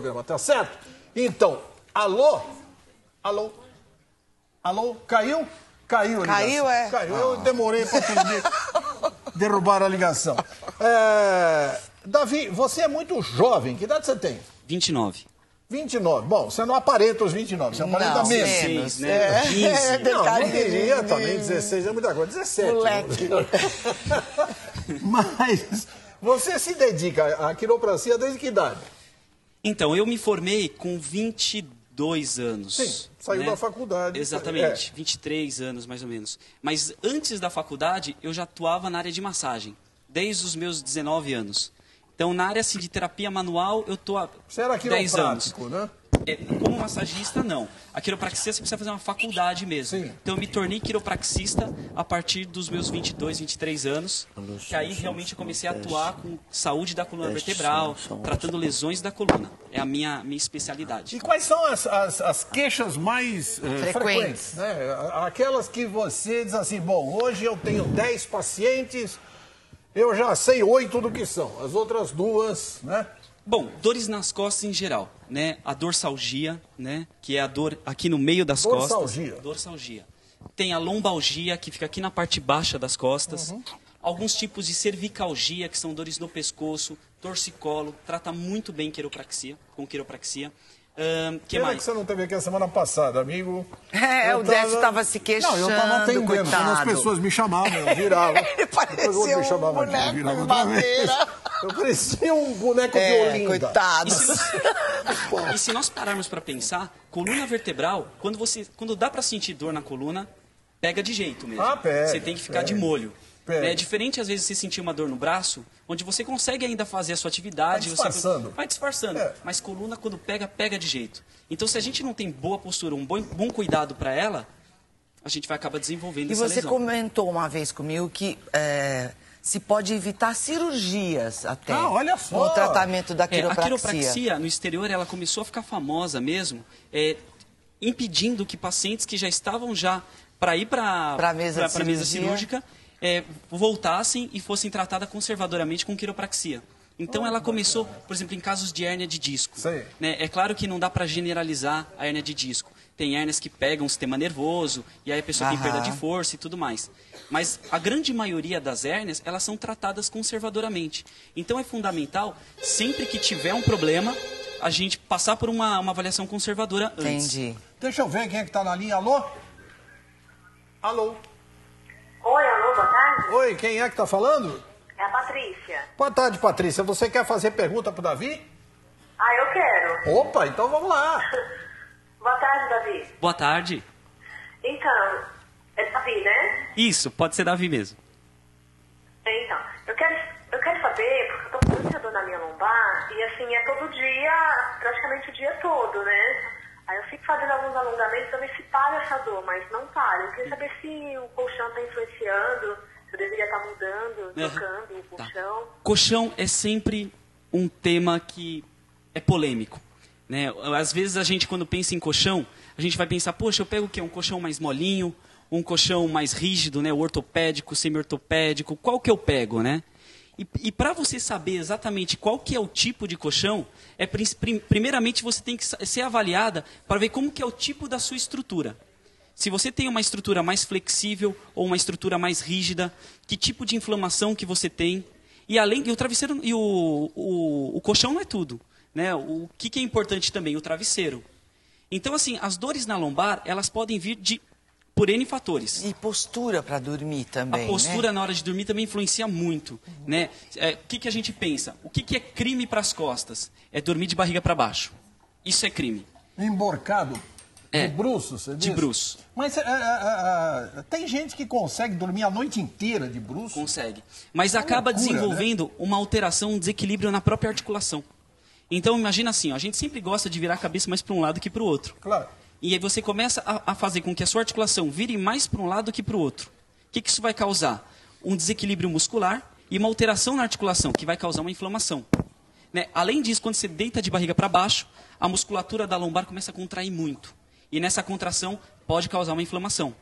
programa, tá certo? Então, alô? Alô? Alô? Caiu? Caiu a ligação. Caiu, é? Caiu. Eu demorei para poder derrubar a ligação. Davi, você é muito jovem. Que idade você tem? 29. 29. Bom, você não aparenta os 29, você aparenta menos. 16, né? 15. Não diria também, 16 é muita coisa. 17. Moleque. Mas você se dedica à quiropracia desde que idade? Então, eu me formei com 22 anos. Sim, saiu da faculdade. Exatamente, 23 anos mais ou menos. Mas antes da faculdade, eu já atuava na área de massagem, desde os meus 19 anos. Então, na área assim, de terapia manual, eu estou há 10 anos. Você era quiroprático, né? Como massagista, não. A quiropraxia você precisa fazer uma faculdade mesmo. Sim. Então eu me tornei quiropraxista a partir dos meus 22, 23 anos. Que aí realmente eu comecei a atuar com saúde da coluna vertebral, tratando lesões da coluna. É a minha especialidade. E quais são as queixas mais frequentes? Né? Aquelas que você diz assim, bom, hoje eu tenho 10 pacientes, eu já sei 8 do que são. As outras 2, né? Bom, dores nas costas em geral, né? A dorsalgia, né? Que é a dor aqui no meio das costas. Dorsalgia. Tem a lombalgia, que fica aqui na parte baixa das costas. Alguns tipos de cervicalgia, que são dores no pescoço. Torcicolo, trata muito bem com quiropraxia. Que mais? Que você não teve aqui a semana passada, amigo. O Décio estava se queixando, não, eu estava atendendo. coitado. Quando as pessoas me chamavam, eu virava. Ele parecia um boneco de madeira. Eu parecia um boneco de Olinda. Coitado. E se nós pararmos para pensar, coluna vertebral, quando dá para sentir dor na coluna, pega de jeito mesmo. Pega, você tem que ficar de molho. É diferente, às vezes, você sentir uma dor no braço, onde você consegue ainda fazer a sua atividade. Vai disfarçando. Mas coluna, quando pega de jeito. Então, se a gente não tem boa postura, um bom cuidado para ela, a gente vai acabar desenvolvendo essa lesão. E você comentou uma vez comigo que se pode evitar cirurgias até. Olha só. Com o tratamento da quiropraxia. A quiropraxia, no exterior, ela começou a ficar famosa mesmo, impedindo que pacientes que já estavam para ir para a mesa cirúrgica voltassem e fossem tratadas conservadoramente com quiropraxia. Então ela começou, por exemplo, em casos de hérnia de disco. Né? É claro que não dá para generalizar a hérnia de disco. Tem hérnias que pegam o sistema nervoso e aí a pessoa tem perda de força e tudo mais. Mas a grande maioria das hérnias, elas são tratadas conservadoramente. Então é fundamental, sempre que tiver um problema, a gente passar por uma avaliação conservadora antes. Entendi. Deixa eu ver quem é que está na linha. Alô? Alô? Oi, alô, boa tarde. Oi, quem é que está falando? É a Patrícia. Boa tarde, Patrícia. Você quer fazer pergunta para o Davi? Eu quero. Opa, então vamos lá. Boa tarde, Davi. Boa tarde. Então, é Davi, né? Isso, pode ser Davi mesmo. Então, eu quero saber, porque eu tô com muita dor na minha lombar, e assim, é todo dia, praticamente o dia todo, né? Aí eu fico fazendo alguns alongamentos pra ver se para essa dor, mas não para. Eu queria saber se o colchão tá influenciando, se eu deveria estar mudando, trocando o colchão. Colchão é sempre um tema que é polêmico. Né? Às vezes a gente, quando pensa em colchão, a gente vai pensar, poxa, eu pego o quê? Um colchão mais molinho, um colchão mais rígido, né? O ortopédico, semi-ortopédico, qual que eu pego, né? E para você saber exatamente qual que é o tipo de colchão, primeiramente você tem que ser avaliada para ver como que é o tipo da sua estrutura. Se você tem uma estrutura mais flexível ou uma estrutura mais rígida, que tipo de inflamação que você tem. E além o travesseiro e o colchão não é tudo. Né? O que é importante também? O travesseiro. Então, assim, as dores na lombar, elas podem vir por N fatores. E postura para dormir também, a postura na hora de dormir também influencia muito. Né? O que a gente pensa? O que é crime para as costas? É dormir de barriga para baixo. Isso é crime. Emborcado? De bruço, você diz? De bruço. Mas tem gente que consegue dormir a noite inteira de bruço? Consegue. Mas acaba desenvolvendo uma alteração, um desequilíbrio na própria articulação. Então, imagina assim, a gente sempre gosta de virar a cabeça mais para um lado que para o outro. Claro. E aí você começa a fazer com que a sua articulação vire mais para um lado que para o outro. O que isso vai causar? Um desequilíbrio muscular e uma alteração na articulação, que vai causar uma inflamação. Né? Além disso, quando você deita de barriga para baixo, a musculatura da lombar começa a contrair muito. E nessa contração pode causar uma inflamação.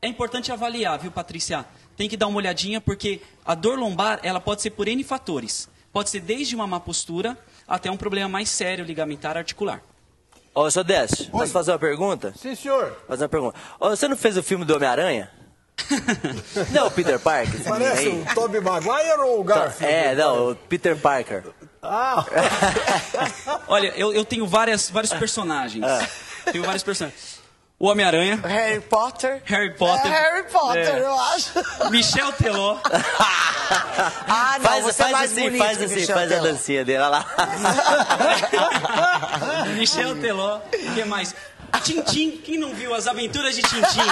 É importante avaliar, viu, Patrícia? Tem que dar uma olhadinha, porque a dor lombar ela pode ser por N fatores. Pode ser desde uma má postura até um problema mais sério ligamentar articular. Ô, seu Décio, posso fazer uma pergunta? Sim, senhor. Fazer uma pergunta. Ô, você não fez o filme do Homem-Aranha? Não, o Peter Parker. Parece o Tobey Maguire ou o Garfield? Não, o Peter Parker. Ah. Olha, eu tenho vários personagens. Tenho vários personagens. O Homem-Aranha. Harry Potter. Harry Potter. Harry Potter, eu acho. Michel Teló. Ah, não, você é mais bonito faz que assim, Michel faz a Teló. dancinha dele, olha lá. Michel Teló. O que mais? Tintim. Quem não viu As Aventuras de Tintim?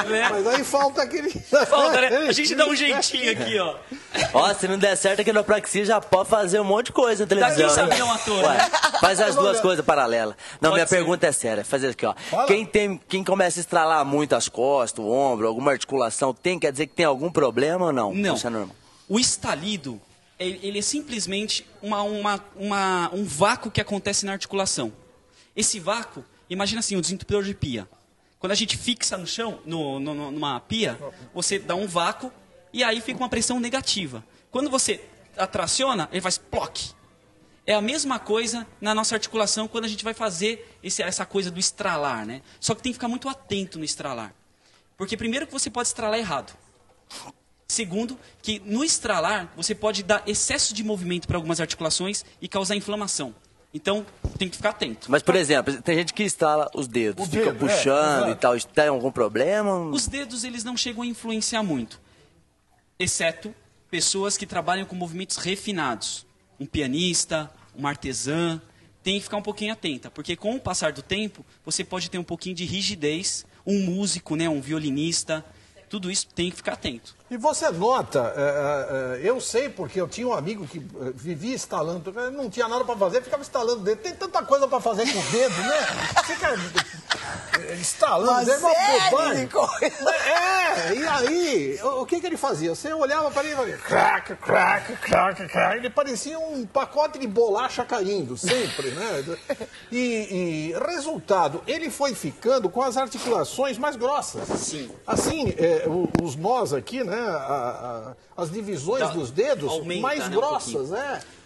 Né? Mas aí falta aquele... Falta, né? A gente dá um jeitinho aqui, ó. Ó, se não der certo, a quiropraxia já pode fazer um monte de coisa na televisão. Quem sabe hein? não ator, Ué, né? faz as duas coisas paralelas. Não, Pode minha ser. pergunta é séria. Fazer aqui, ó. Fala. Quem começa a estralar muito as costas, o ombro, alguma articulação, quer dizer que tem algum problema ou não? Não. Isso é normal. O estalido, ele é simplesmente um vácuo que acontece na articulação. Esse vácuo, imagina assim, o desentupidor de pia. Quando a gente fixa no chão, numa pia, você dá um vácuo e aí fica uma pressão negativa. Quando você traciona, ele faz ploc. É a mesma coisa na nossa articulação quando a gente vai fazer essa coisa do estralar, né? Só que tem que ficar muito atento no estralar. Porque primeiro que você pode estralar errado. Segundo, que no estralar você pode dar excesso de movimento para algumas articulações e causar inflamação. Então, tem que ficar atento. Mas, por exemplo, tem gente que estrala os dedos, fica dedo, puxando exato. e tal. Isso tem algum problema? Os dedos, eles não chegam a influenciar muito. Exceto pessoas que trabalham com movimentos refinados. Um pianista, uma artesã, tem que ficar um pouquinho atenta. Porque com o passar do tempo, você pode ter um pouquinho de rigidez. Um músico, né, um violinista, tudo isso tem que ficar atento. E você nota, eu sei porque eu tinha um amigo que vivia instalando, não tinha nada para fazer, ficava instalando o dedo. Tem tanta coisa para fazer com o dedo, né? Fica instalando o dedo, é uma bobagem. E aí, o que ele fazia? Você olhava para ele e fazia crack, crack, crack, crack. Ele parecia um pacote de bolacha caindo, sempre, né? E resultado, ele foi ficando com as articulações mais grossas. Sim. Assim, os nós aqui, né? As divisões dos dedos aumenta, mais né, grossas,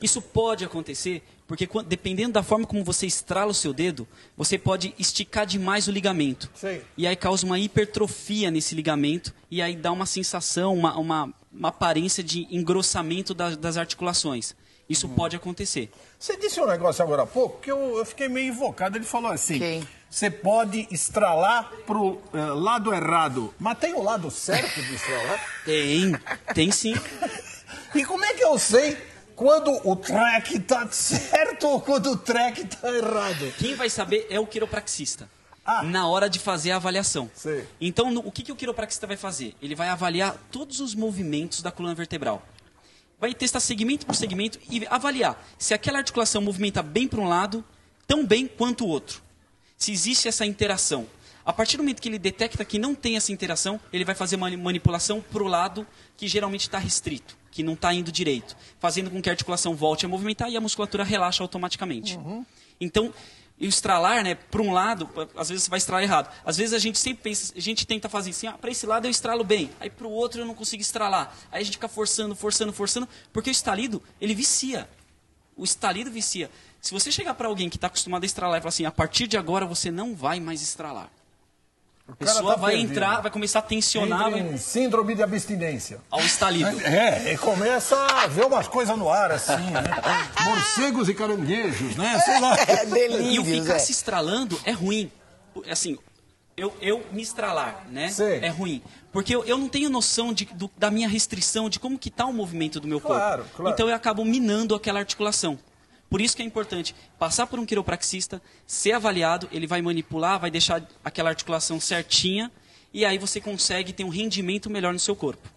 Isso pode acontecer porque dependendo da forma como você estrala o seu dedo, você pode esticar demais o ligamento. Sim. E aí causa uma hipertrofia nesse ligamento e aí dá uma sensação, uma aparência de engrossamento das articulações. Isso pode acontecer. Você disse um negócio agora há pouco que eu fiquei meio invocado. Ele falou assim, Quem? você pode estralar pro lado errado, mas tem o lado certo de estralar? Tem sim. E como é que eu sei quando o track tá certo ou quando o track tá errado? Quem vai saber é o quiropraxista. Ah. Na hora de fazer a avaliação. Sei. Então, o que o quiropraxista vai fazer? Ele vai avaliar todos os movimentos da coluna vertebral. Vai testar segmento por segmento e avaliar se aquela articulação movimenta bem para um lado, tão bem quanto o outro. Se existe essa interação. A partir do momento que ele detecta que não tem essa interação, ele vai fazer uma manipulação para o lado que geralmente está restrito, que não está indo direito, fazendo com que a articulação volte a movimentar e a musculatura relaxa automaticamente. Então, o estralar, né, para um lado, às vezes você vai estralar errado. Às vezes a gente sempre pensa, a gente tenta fazer assim, para esse lado eu estralo bem, aí para o outro eu não consigo estralar. Aí a gente fica forçando, porque o estalido, ele vicia. O estalido vicia. Se você chegar para alguém que está acostumado a estralar e falar assim, a partir de agora você não vai mais estralar. A pessoa vai perdido. entrar, vai começar a tensionar Entra em síndrome de abstinência. ao estalido. E começa a ver umas coisas no ar, assim, né? Morcegos e caranguejos, né? Sei lá. E o ficar se estralando é ruim. Assim, eu me estralar, né? Sei. É ruim. Porque eu não tenho noção da minha restrição, de como que está o movimento do meu corpo. Claro. Então eu acabo minando aquela articulação. Por isso que é importante passar por um quiropraxista, ser avaliado, ele vai manipular, vai deixar aquela articulação certinha e aí você consegue ter um rendimento melhor no seu corpo.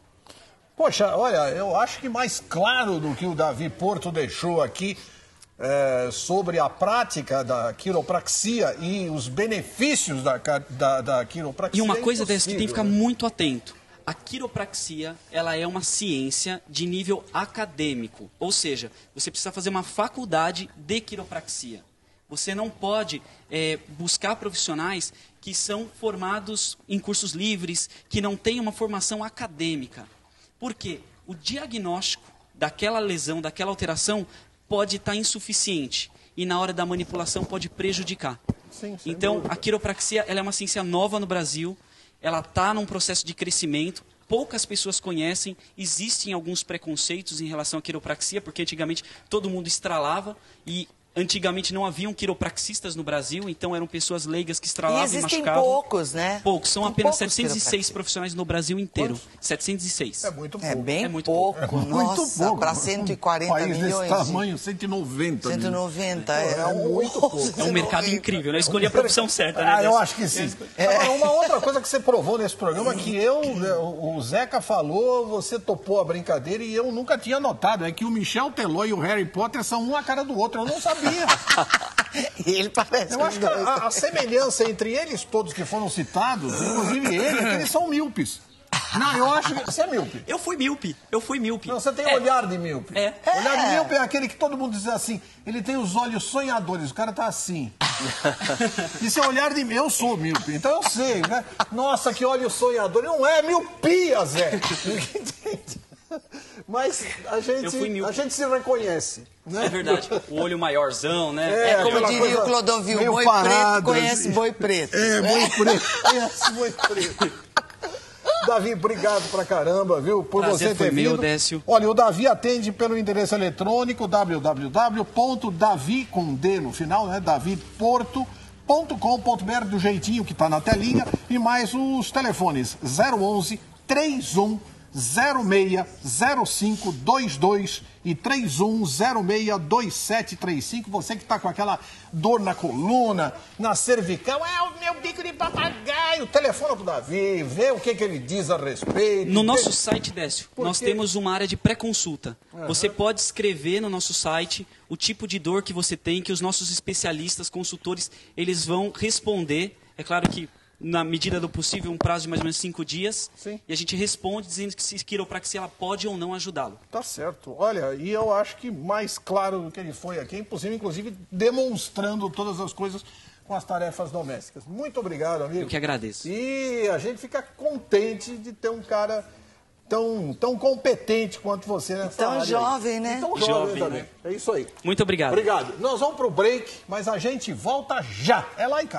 Poxa, olha, eu acho que mais claro do que o Davi Porto deixou aqui sobre a prática da quiropraxia e os benefícios da quiropraxia. E uma coisa dessa que tem que ficar né? muito atento. A quiropraxia, ela é uma ciência de nível acadêmico. Ou seja, você precisa fazer uma faculdade de quiropraxia. Você não pode buscar profissionais que são formados em cursos livres, que não têm uma formação acadêmica. Por quê? O diagnóstico daquela lesão, daquela alteração, pode estar insuficiente e na hora da manipulação pode prejudicar. Sim, então, a quiropraxia ela é uma ciência nova no Brasil, ela está num processo de crescimento, poucas pessoas conhecem, existem alguns preconceitos em relação à quiropraxia, porque antigamente todo mundo estralava e antigamente não haviam quiropraxistas no Brasil, então eram pessoas leigas que estralavam e machucavam. Existem poucos, né? Poucos, são apenas 706 profissionais no Brasil inteiro. Quantos? 706. É muito pouco. É bem muito pouco. pouco. Nossa, para 140 país milhões. desse tamanho, 190. 190, É muito pouco. É um mercado incrível, né? Escolhi a profissão certa, né? Eu acho que sim. Agora, uma outra coisa que você provou nesse programa, que o Zeca falou, você topou a brincadeira e eu nunca tinha notado, é que o Michel Teló e o Harry Potter são um a cara do outro. Eu não sabia. Ele parece. Eu acho que a semelhança entre eles todos que foram citados, inclusive ele, é que eles são míopes. Não, eu acho que você é míope. Eu fui míope. Não, você tem olhar de míope. Olhar de míope é aquele que todo mundo diz assim, ele tem os olhos sonhadores, o cara tá assim. Isso é olhar de míope. Eu sou míope, então eu sei, né? Nossa, que olho sonhador. Não é miopia, Zé. Mas a gente se reconhece. Né? É verdade. O olho maiorzão, né? Como diria o Clodovil, boi preto conhece boi preto. Boi preto. Conhece boi preto. Davi, obrigado pra caramba, viu? Por Prazer você ter foi vindo. meu, Décio. Olha, o Davi atende pelo endereço eletrônico www.davi com D no final, né? daviporto.com.br, do jeitinho que tá na telinha, e mais os telefones 011 31 060522 e 31062735. Você que está com aquela dor na coluna, na cervical, é o meu bico de papagaio. Telefona pro Davi, vê o que ele diz a respeito. No nosso site, Décio, nós temos uma área de pré-consulta. Você pode escrever no nosso site o tipo de dor que você tem, que os nossos especialistas, consultores, eles vão responder. É claro que na medida do possível, um prazo de mais ou menos 5 dias. Sim. E a gente responde dizendo que se quiropraxia ela pode ou não ajudá-lo. Tá certo. Olha, e eu acho que mais claro do que ele foi aqui é impossível, inclusive demonstrando todas as coisas com as tarefas domésticas. Muito obrigado, amigo. Eu que agradeço. E a gente fica contente de ter um cara tão competente quanto você nessa área. Tão jovem, né? Tão jovem também. né? É isso aí. Muito obrigado. Obrigado. Nós vamos pro break, mas a gente volta já. É lá em casa.